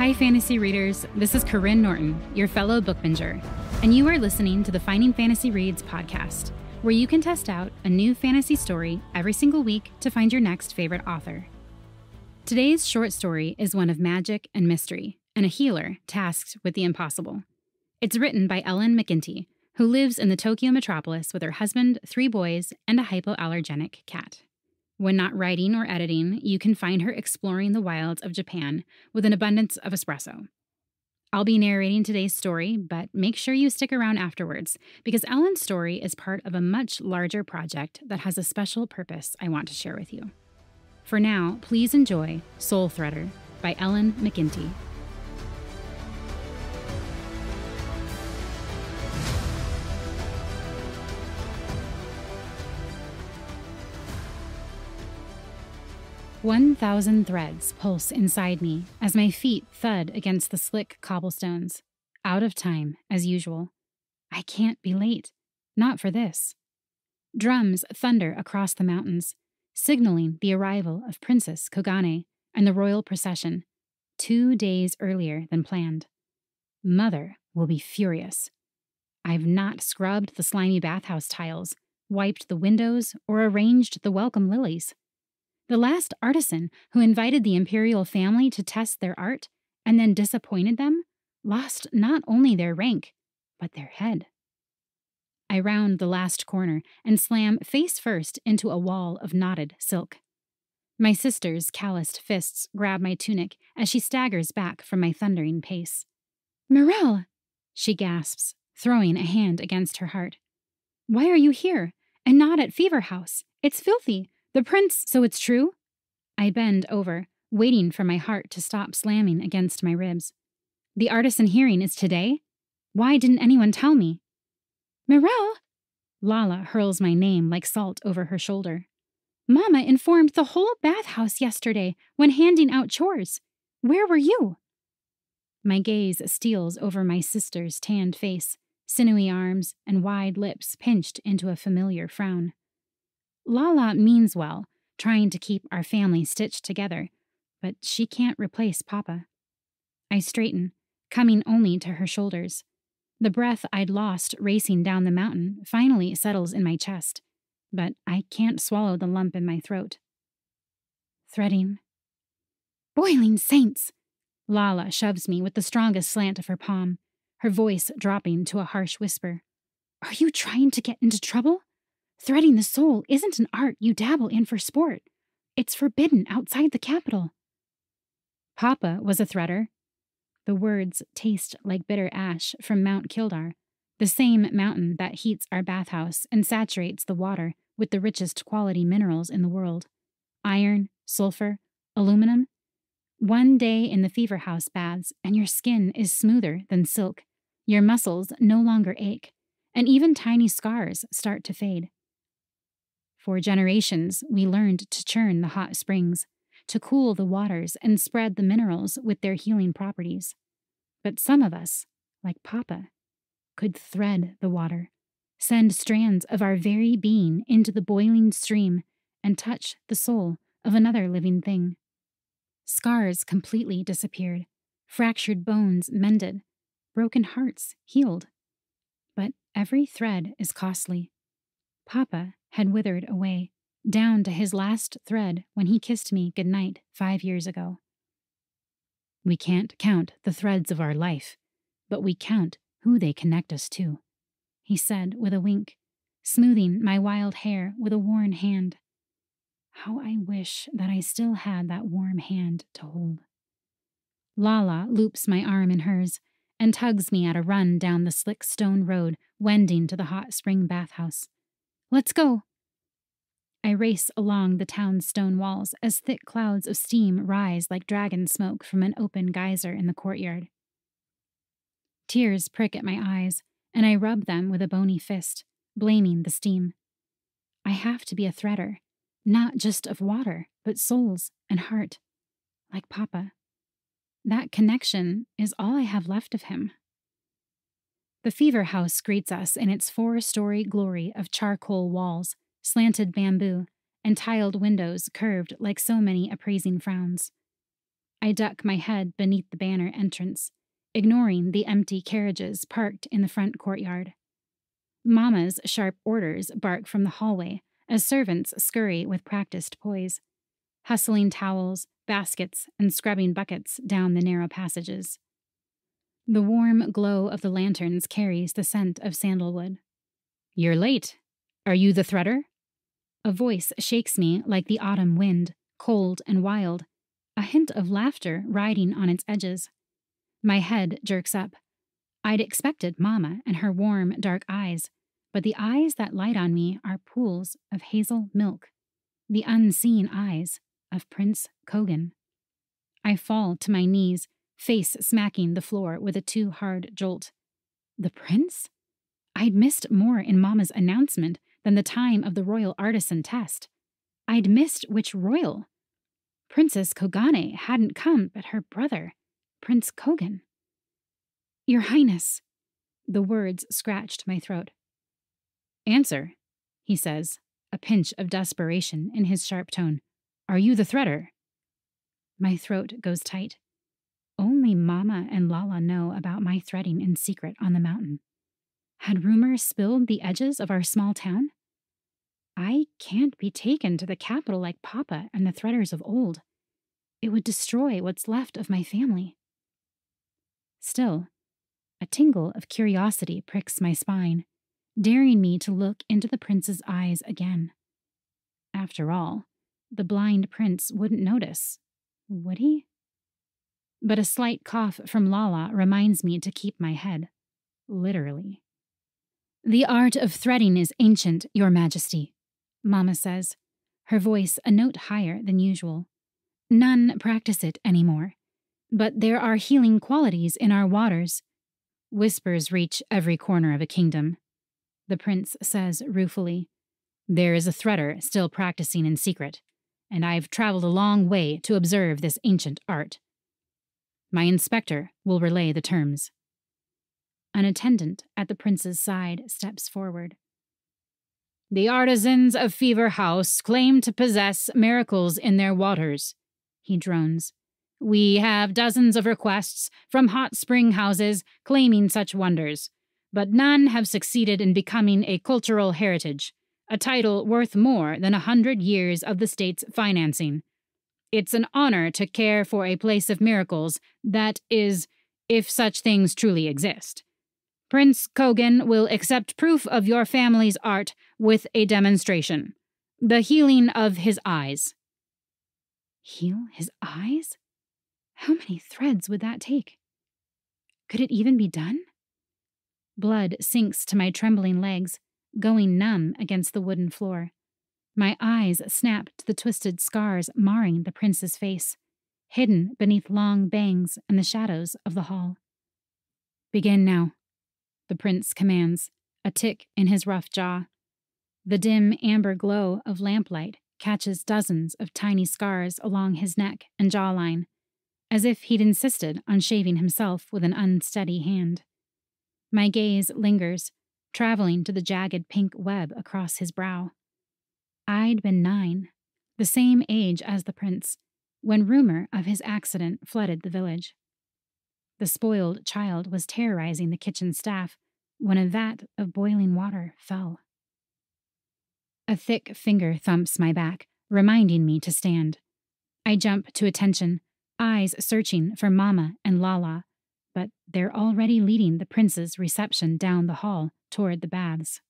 Hi, fantasy readers. This is Karyne Norton, your fellow bookbinger, and you are listening to the Finding Fantasy Reads podcast, where you can test out a new fantasy story every single week to find your next favorite author. Today's short story is one of magic and mystery, and a healer tasked with the impossible. It's written by Ellen McGinty, who lives in the Tokyo metropolis with her husband, 3 boys, and a hypoallergenic cat. When not writing or editing, you can find her exploring the wilds of Japan with an abundance of espresso. I'll be narrating today's story, but make sure you stick around afterwards, because Ellen's story is part of a much larger project that has a special purpose I want to share with you. For now, please enjoy Soul Threader by Ellen McGinty. "1,000 threads pulse inside me as my feet thud against the slick cobblestones. Out of time, as usual. I can't be late. Not for this. Drums thunder across the mountains, signaling the arrival of Princess Kogane and the royal procession, 2 days earlier than planned. Mother will be furious. I've not scrubbed the slimy bathhouse tiles, wiped the windows, or arranged the welcome lilies. The last artisan who invited the imperial family to test their art and then disappointed them lost not only their rank, but their head. I round the last corner and slam face first into a wall of knotted silk. My sister's calloused fists grab my tunic as she staggers back from my thundering pace. "Mirelle!" she gasps, throwing a hand against her heart. "Why are you here, and not at Fever House? It's filthy. The prince, so it's true?" I bend over, waiting for my heart to stop slamming against my ribs. "The artisan hearing is today? Why didn't anyone tell me?" "Mirelle!" Lala hurls my name like salt over her shoulder. "Mama informed the whole bathhouse yesterday when handing out chores. Where were you?" My gaze steals over my sister's tanned face, sinewy arms, and wide lips pinched into a familiar frown. Lala means well, trying to keep our family stitched together, but she can't replace Papa. I straighten, coming only to her shoulders. The breath I'd lost racing down the mountain finally settles in my chest, but I can't swallow the lump in my throat. Threading. "Boiling saints!" Lala shoves me with the strongest slant of her palm, her voice dropping to a harsh whisper. "Are you trying to get into trouble? Threading the soul isn't an art you dabble in for sport. It's forbidden outside the capital." "Papa was a threader." The words taste like bitter ash from Mount Kildare, the same mountain that heats our bathhouse and saturates the water with the richest quality minerals in the world. Iron, sulfur, aluminum. One day in the Fever House baths and your skin is smoother than silk. Your muscles no longer ache, and even tiny scars start to fade. For generations, we learned to churn the hot springs, to cool the waters and spread the minerals with their healing properties. But some of us, like Papa, could thread the water, send strands of our very being into the boiling stream, and touch the soul of another living thing. Scars completely disappeared, fractured bones mended, broken hearts healed. But every thread is costly. Papa had withered away, down to his last thread when he kissed me goodnight 5 years ago. "We can't count the threads of our life, but we count who they connect us to," he said with a wink, smoothing my wild hair with a worn hand. How I wish that I still had that warm hand to hold. Lala loops my arm in hers and tugs me at a run down the slick stone road wending to the hot spring bathhouse. "Let's go." I race along the town's stone walls as thick clouds of steam rise like dragon smoke from an open geyser in the courtyard. Tears prick at my eyes, and I rub them with a bony fist, blaming the steam. I have to be a threader, not just of water, but souls and heart, like Papa. That connection is all I have left of him. The Fever House greets us in its 4-story glory of charcoal walls, slanted bamboo, and tiled windows curved like so many appraising frowns. I duck my head beneath the banner entrance, ignoring the empty carriages parked in the front courtyard. Mama's sharp orders bark from the hallway as servants scurry with practiced poise, hustling towels, baskets, and scrubbing buckets down the narrow passages. The warm glow of the lanterns carries the scent of sandalwood. "You're late. Are you the threader?" A voice shakes me like the autumn wind, cold and wild, a hint of laughter riding on its edges. My head jerks up. I'd expected Mama and her warm, dark eyes, but the eyes that light on me are pools of hazel milk, the unseen eyes of Prince Kogan. I fall to my knees, face smacking the floor with a too hard jolt. The prince? I'd missed more in Mama's announcement than the time of the royal artisan test. I'd missed which royal. Princess Kogane hadn't come, but her brother, Prince Kogan. "Your Highness." The words scratched my throat. "Answer," he says, a pinch of desperation in his sharp tone. "Are you the threader?" My throat goes tight. Only Mama and Lala know about my threading in secret on the mountain. Had rumor spilled the edges of our small town? I can't be taken to the capital like Papa and the threaders of old. It would destroy what's left of my family. Still, a tingle of curiosity pricks my spine, daring me to look into the prince's eyes again. After all, the blind prince wouldn't notice, would he? But a slight cough from Lala reminds me to keep my head. Literally. "The art of threading is ancient, Your Majesty," Mama says, her voice a note higher than usual. "None practice it anymore. But there are healing qualities in our waters." Whispers reach every corner of a kingdom. The prince says ruefully, "There is a threader still practicing in secret, and I've traveled a long way to observe this ancient art. My inspector will relay the terms." An attendant at the prince's side steps forward. "The artisans of Fever House claim to possess miracles in their waters," he drones. "We have dozens of requests from hot spring houses claiming such wonders, but none have succeeded in becoming a cultural heritage, a title worth more than 100 years of the state's financing. It's an honor to care for a place of miracles, that is, if such things truly exist. Prince Kogan will accept proof of your family's art with a demonstration. The healing of his eyes." Heal his eyes? How many threads would that take? Could it even be done? Blood sinks to my trembling legs, going numb against the wooden floor. My eyes snap to the twisted scars marring the prince's face, hidden beneath long bangs and the shadows of the hall. "Begin now," the prince commands, a tick in his rough jaw. The dim amber glow of lamplight catches dozens of tiny scars along his neck and jawline, as if he'd insisted on shaving himself with an unsteady hand. My gaze lingers, traveling to the jagged pink web across his brow. I'd been 9, the same age as the prince, when rumor of his accident flooded the village. The spoiled child was terrorizing the kitchen staff when a vat of boiling water fell. A thick finger thumps my back, reminding me to stand. I jump to attention, eyes searching for Mama and Lala, but they're already leading the prince's reception down the hall toward the baths.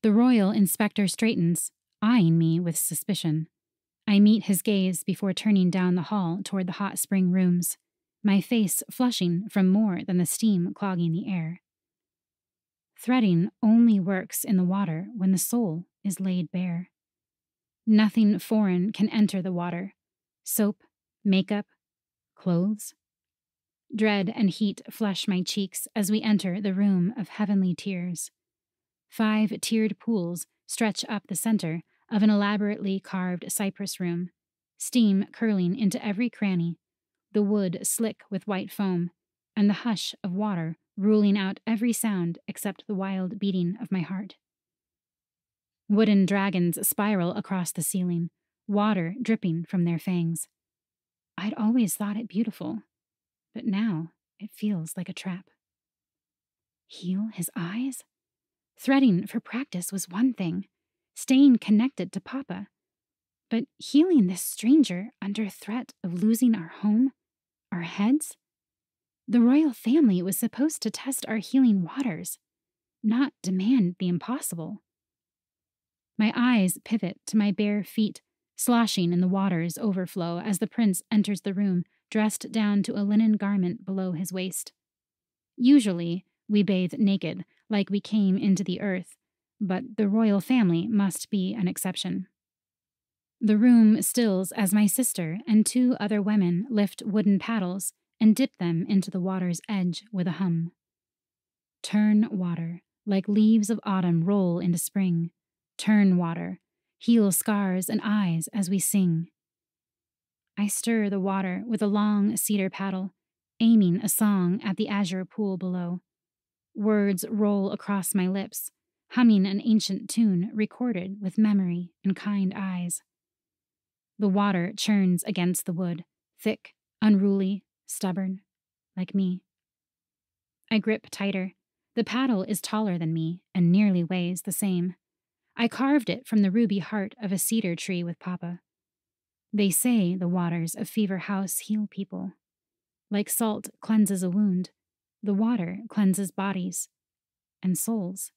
The royal inspector straightens, eyeing me with suspicion. I meet his gaze before turning down the hall toward the hot spring rooms, my face flushing from more than the steam clogging the air. Threading only works in the water when the soul is laid bare. Nothing foreign can enter the water. Soap, makeup, clothes. Dread and heat flush my cheeks as we enter the room of heavenly tears. 5 tiered pools stretch up the center of an elaborately carved cypress room, steam curling into every cranny, the wood slick with white foam, and the hush of water ruling out every sound except the wild beating of my heart. Wooden dragons spiral across the ceiling, water dripping from their fangs. I'd always thought it beautiful, but now it feels like a trap. Heal his eyes? Threading for practice was one thing, staying connected to Papa. But healing this stranger under threat of losing our home, our heads? The royal family was supposed to test our healing waters, not demand the impossible. My eyes pivot to my bare feet, sloshing in the water's overflow as the prince enters the room, dressed down to a linen garment below his waist. Usually, we bathe naked, like we came into the earth, but the royal family must be an exception. The room stills as my sister and two other women lift wooden paddles and dip them into the water's edge with a hum. Turn water, like leaves of autumn roll into spring. Turn water, heal scars and eyes as we sing. I stir the water with a long cedar paddle, aiming a song at the azure pool below. Words roll across my lips, humming an ancient tune recorded with memory and kind eyes. The water churns against the wood, thick, unruly, stubborn, like me. I grip tighter. The paddle is taller than me and nearly weighs the same. I carved it from the ruby heart of a cedar tree with Papa. They say the waters of Fever House heal people. Like salt cleanses a wound, the water cleanses bodies and souls,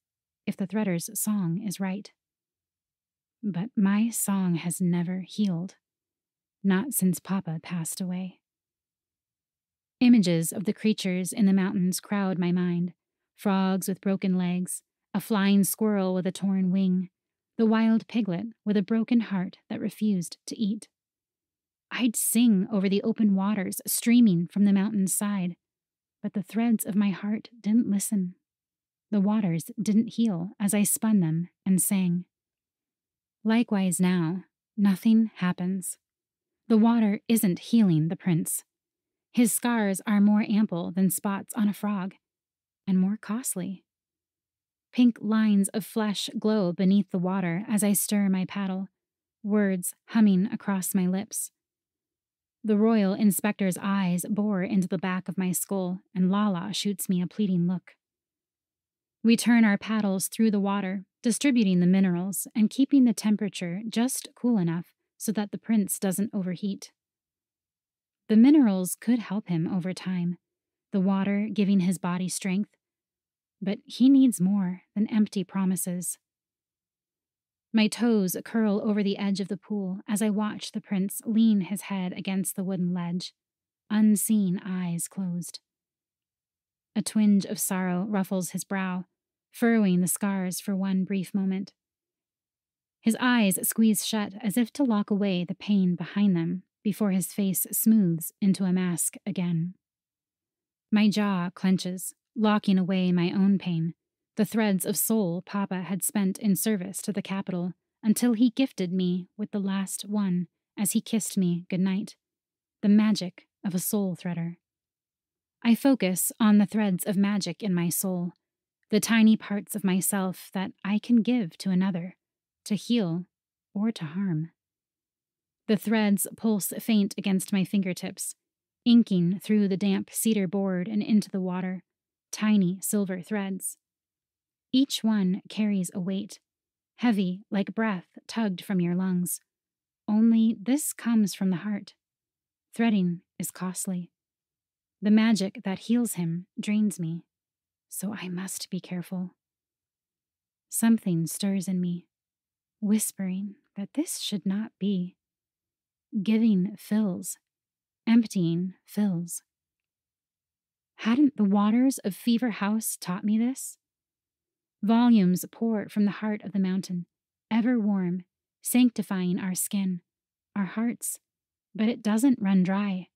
if the threader's song is right. But my song has never healed, not since Papa passed away. Images of the creatures in the mountains crowd my mind. Frogs with broken legs, a flying squirrel with a torn wing, the wild piglet with a broken heart that refused to eat. I'd sing over the open waters streaming from the mountain's side, but the threads of my heart didn't listen. The waters didn't heal as I spun them and sang. Likewise now, nothing happens. The water isn't healing the prince. His scars are more ample than spots on a frog, and more costly. Pink lines of flesh glow beneath the water as I stir my paddle, words humming across my lips. The royal inspector's eyes bore into the back of my skull, and Lala shoots me a pleading look. We turn our paddles through the water, distributing the minerals and keeping the temperature just cool enough so that the prince doesn't overheat. The minerals could help him over time, the water giving his body strength, but he needs more than empty promises. My toes curl over the edge of the pool as I watch the prince lean his head against the wooden ledge, unseen eyes closed. A twinge of sorrow ruffles his brow, furrowing the scars for one brief moment. His eyes squeeze shut as if to lock away the pain behind them before his face smooths into a mask again. My jaw clenches, locking away my own pain, the threads of soul Papa had spent in service to the capital until he gifted me with the last one as he kissed me goodnight, the magic of a soul threader. I focus on the threads of magic in my soul, the tiny parts of myself that I can give to another, to heal or to harm. The threads pulse faint against my fingertips, inking through the damp cedar board and into the water, tiny silver threads. Each one carries a weight, heavy like breath tugged from your lungs. Only this comes from the heart. Threading is costly. The magic that heals him drains me, so I must be careful. Something stirs in me, whispering that this should not be. Giving fills, emptying fills. Hadn't the waters of Fever House taught me this? Volumes pour from the heart of the mountain, ever warm, sanctifying our skin, our hearts, but it doesn't run dry.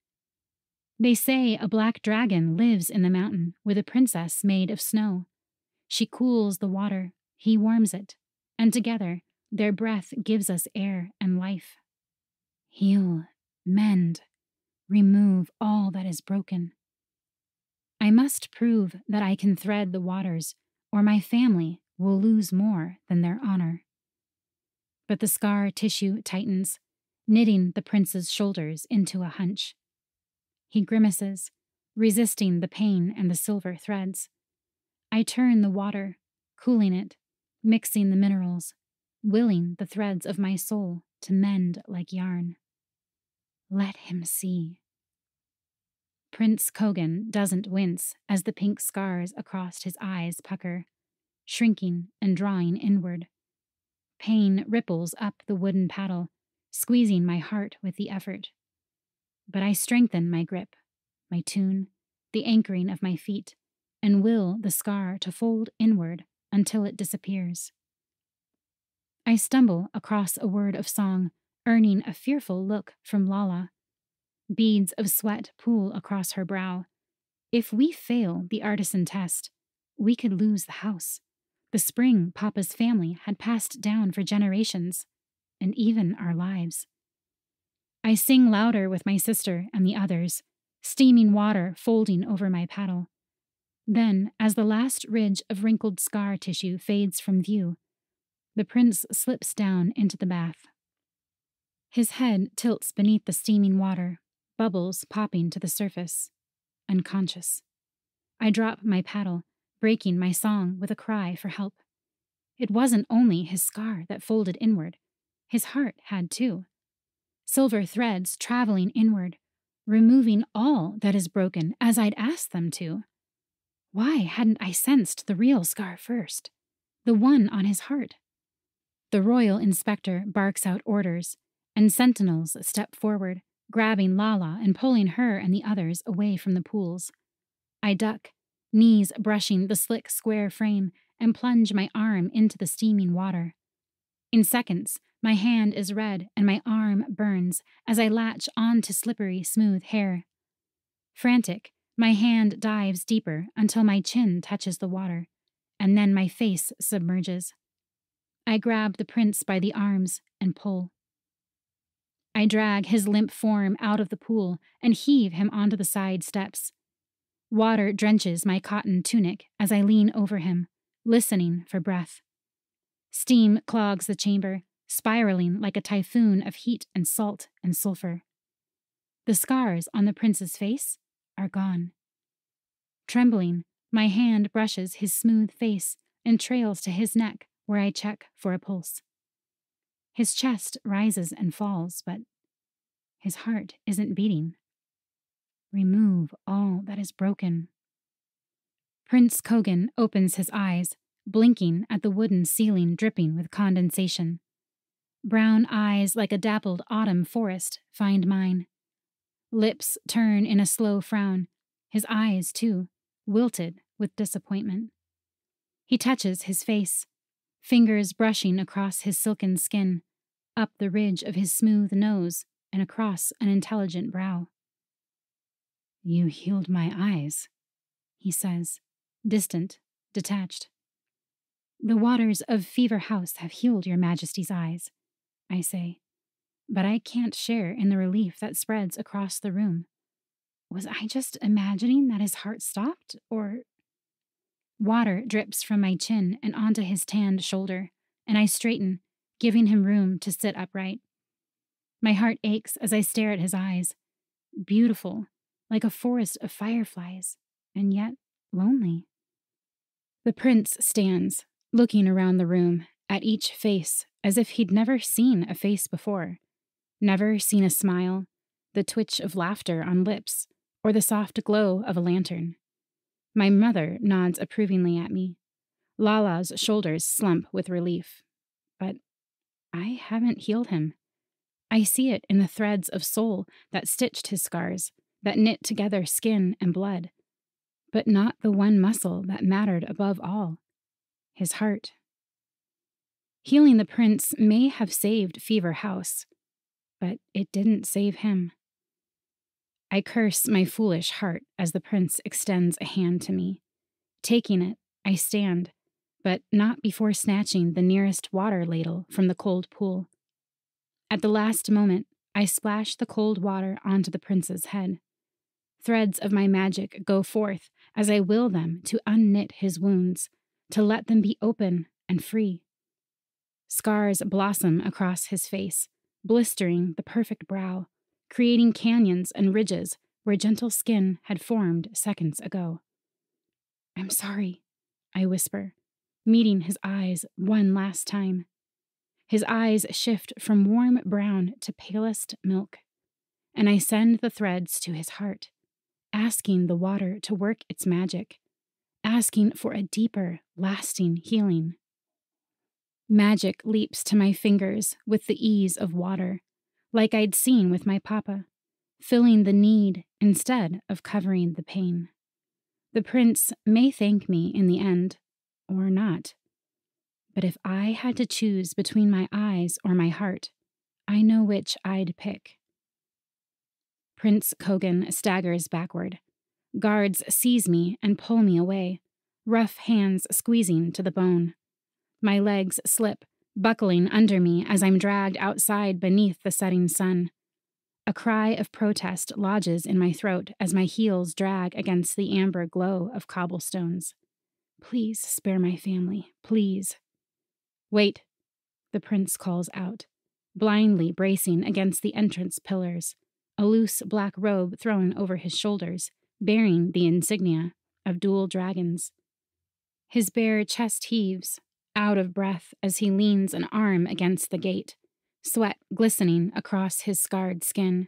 They say a black dragon lives in the mountain with a princess made of snow. She cools the water, he warms it, and together their breath gives us air and life. Heal, mend, remove all that is broken. I must prove that I can thread the waters, or my family will lose more than their honor. But the scar tissue tightens, knitting the prince's shoulders into a hunch. He grimaces, resisting the pain and the silver threads. I turn the water, cooling it, mixing the minerals, willing the threads of my soul to mend like yarn. Let him see. Prince Kogan doesn't wince as the pink scars across his eyes pucker, shrinking and drawing inward. Pain ripples up the wooden paddle, squeezing my heart with the effort. But I strengthen my grip, my tune, the anchoring of my feet, and will the scar to fold inward until it disappears. I stumble across a word of song, earning a fearful look from Lala. Beads of sweat pool across her brow. If we fail the artisan test, we could lose the house. The spring Papa's family had passed down for generations, and even our lives. I sing louder with my sister and the others, steaming water folding over my paddle. Then, as the last ridge of wrinkled scar tissue fades from view, the prince slips down into the bath. His head tilts beneath the steaming water, bubbles popping to the surface, unconscious. I drop my paddle, breaking my song with a cry for help. It wasn't only his scar that folded inward. His heart had too. Silver threads traveling inward, removing all that is broken as I'd asked them to. Why hadn't I sensed the real scar first? The one on his heart. The royal inspector barks out orders, and sentinels step forward, grabbing Lala and pulling her and the others away from the pools. I duck, knees brushing the slick square frame, and plunge my arm into the steaming water. In seconds, my hand is red and my arm burns as I latch onto slippery, smooth hair. Frantic, my hand dives deeper until my chin touches the water, and then my face submerges. I grab the prince by the arms and pull. I drag his limp form out of the pool and heave him onto the side steps. Water drenches my cotton tunic as I lean over him, listening for breath. Steam clogs the chamber, spiraling like a typhoon of heat and salt and sulfur. The scars on the prince's face are gone. Trembling, my hand brushes his smooth face and trails to his neck where I check for a pulse. His chest rises and falls, but his heart isn't beating. Remove all that is broken. Prince Kogan opens his eyes, blinking at the wooden ceiling dripping with condensation. Brown eyes like a dappled autumn forest find mine. Lips turn in a slow frown, his eyes, too, wilted with disappointment. He touches his face, fingers brushing across his silken skin, up the ridge of his smooth nose and across an intelligent brow. You healed my eyes, he says, distant, detached. The waters of Fever House have healed your Majesty's eyes, I say, but I can't share in the relief that spreads across the room. Was I just imagining that his heart stopped, or... Water drips from my chin and onto his tanned shoulder, and I straighten, giving him room to sit upright. My heart aches as I stare at his eyes. Beautiful, like a forest of fireflies, and yet lonely. The prince stands, looking around the room, at each face, as if he'd never seen a face before. Never seen a smile, the twitch of laughter on lips, or the soft glow of a lantern. My mother nods approvingly at me. Lala's shoulders slump with relief. But I haven't healed him. I see it in the threads of soul that stitched his scars, that knit together skin and blood. But not the one muscle that mattered above all, his heart. Healing the prince may have saved Fever House, but it didn't save him. I curse my foolish heart as the prince extends a hand to me. Taking it, I stand, but not before snatching the nearest water ladle from the cold pool. At the last moment, I splash the cold water onto the prince's head. Threads of my magic go forth as I will them to unknit his wounds, to let them be open and free. Scars blossom across his face, blistering the perfect brow, creating canyons and ridges where gentle skin had formed seconds ago. "I'm sorry," I whisper, meeting his eyes one last time. His eyes shift from warm brown to palest milk, and I send the threads to his heart, asking the water to work its magic, asking for a deeper, lasting healing. Magic leaps to my fingers with the ease of water, like I'd seen with my papa, filling the need instead of covering the pain. The prince may thank me in the end, or not. But if I had to choose between my eyes or my heart, I know which I'd pick. Prince Kogan staggers backward. Guards seize me and pull me away, rough hands squeezing to the bone. My legs slip, buckling under me as I'm dragged outside beneath the setting sun. A cry of protest lodges in my throat as my heels drag against the amber glow of cobblestones. Please spare my family, please. Wait, the prince calls out, blindly bracing against the entrance pillars, a loose black robe thrown over his shoulders, bearing the insignia of dual dragons. His bare chest heaves, out of breath as he leans an arm against the gate, sweat glistening across his scarred skin.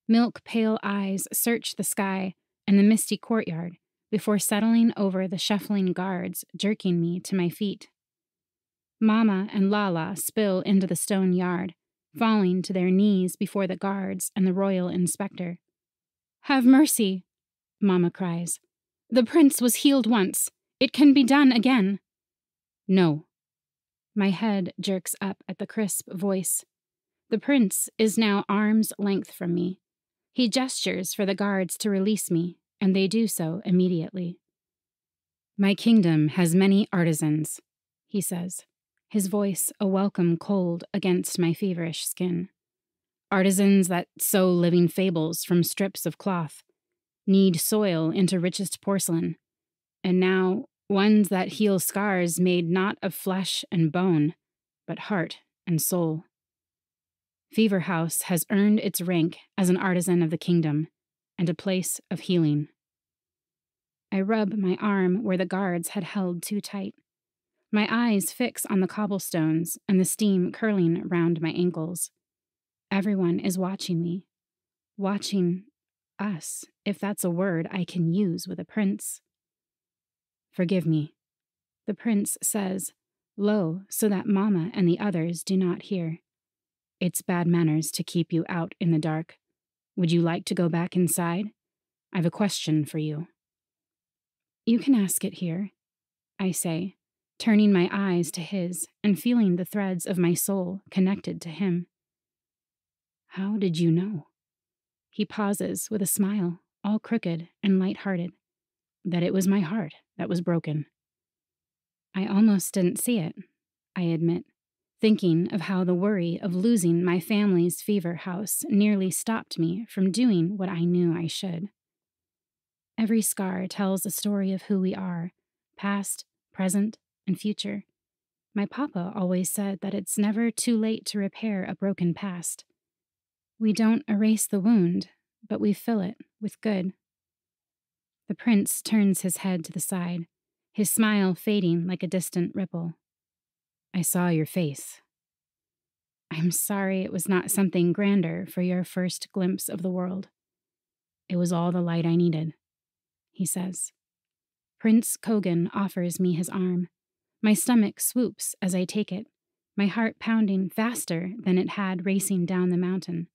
Milk-pale eyes search the sky and the misty courtyard before settling over the shuffling guards, jerking me to my feet. Mama and Lala spill into the stone yard, falling to their knees before the guards and the royal inspector. "Have mercy," Mama cries. "The prince was healed once. It can be done again." "No." My head jerks up at the crisp voice. The prince is now arm's length from me. He gestures for the guards to release me, and they do so immediately. "My kingdom has many artisans," he says, his voice a welcome cold against my feverish skin. "Artisans that sew living fables from strips of cloth, knead soil into richest porcelain, and now ones that heal scars made not of flesh and bone, but heart and soul. Fever House has earned its rank as an artisan of the kingdom and a place of healing." I rub my arm where the guards had held too tight. My eyes fix on the cobblestones and the steam curling around my ankles. Everyone is watching me. Watching us, if that's a word I can use with a prince. "Forgive me," the prince says, low so that Mama and the others do not hear. "It's bad manners to keep you out in the dark. Would you like to go back inside? I've a question for you." "You can ask it here," I say, turning my eyes to his and feeling the threads of my soul connected to him. "How did you know?" He pauses with a smile, all crooked and light-hearted. "That it was my heart that was broken." "I almost didn't see it," I admit, thinking of how the worry of losing my family's fever house nearly stopped me from doing what I knew I should. Every scar tells a story of who we are, past, present, and future. My papa always said that it's never too late to repair a broken past. We don't erase the wound, but we fill it with good. The prince turns his head to the side, his smile fading like a distant ripple. "I saw your face." "I'm sorry it was not something grander for your first glimpse of the world." "It was all the light I needed," he says. Prince Kogan offers me his arm. My stomach swoops as I take it, my heart pounding faster than it had racing down the mountain.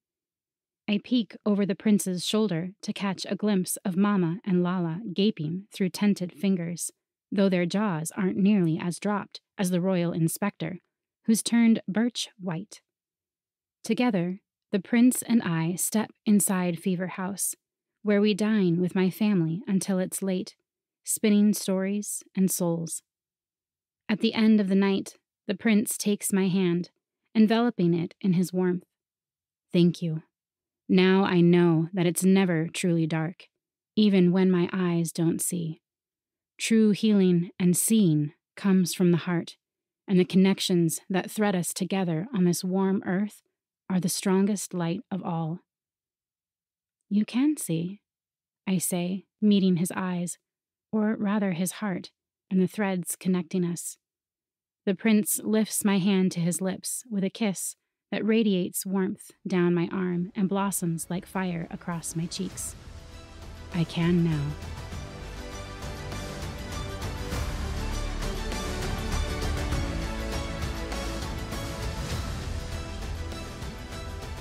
I peek over the prince's shoulder to catch a glimpse of Mama and Lala gaping through tented fingers, though their jaws aren't nearly as dropped as the royal inspector, who's turned birch white. Together, the prince and I step inside Fever House, where we dine with my family until it's late, spinning stories and souls. At the end of the night, the prince takes my hand, enveloping it in his warmth. "Thank you. Now I know that it's never truly dark, even when my eyes don't see. True healing and seeing comes from the heart, and the connections that thread us together on this warm earth are the strongest light of all. You can see, I say, meeting his eyes, or rather his heart, and the threads connecting us. The prince lifts my hand to his lips with a kiss that radiates warmth down my arm and blossoms like fire across my cheeks. I can now.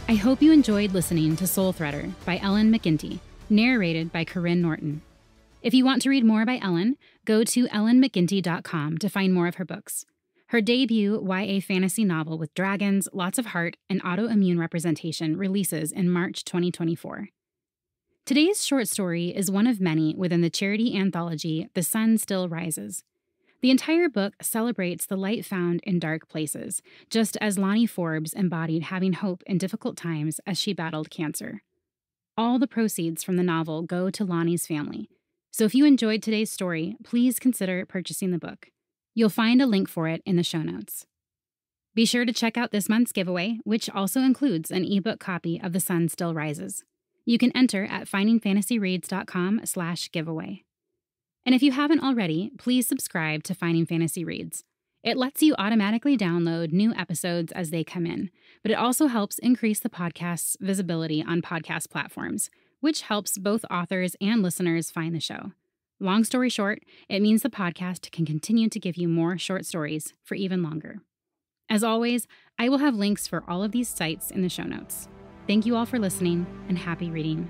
I hope you enjoyed listening to Soul Threader by Ellen McGinty, narrated by Karyne Norton. If you want to read more by Ellen, go to ellenmcginty.com to find more of her books. Her debut YA fantasy novel with dragons, lots of heart, and autoimmune representation releases in March 2024. Today's short story is one of many within the charity anthology The Sun Still Rises. The entire book celebrates the light found in dark places, just as Lonnie Forbes embodied having hope in difficult times as she battled cancer. All the proceeds from the novel go to Lonnie's family, so if you enjoyed today's story, please consider purchasing the book. You'll find a link for it in the show notes. Be sure to check out this month's giveaway, which also includes an ebook copy of The Sun Still Rises. You can enter at findingfantasyreads.com/giveaway. And if you haven't already, please subscribe to Finding Fantasy Reads. It lets you automatically download new episodes as they come in, but it also helps increase the podcast's visibility on podcast platforms, which helps both authors and listeners find the show. Long story short, it means the podcast can continue to give you more short stories for even longer. As always, I will have links for all of these sites in the show notes. Thank you all for listening, and happy reading.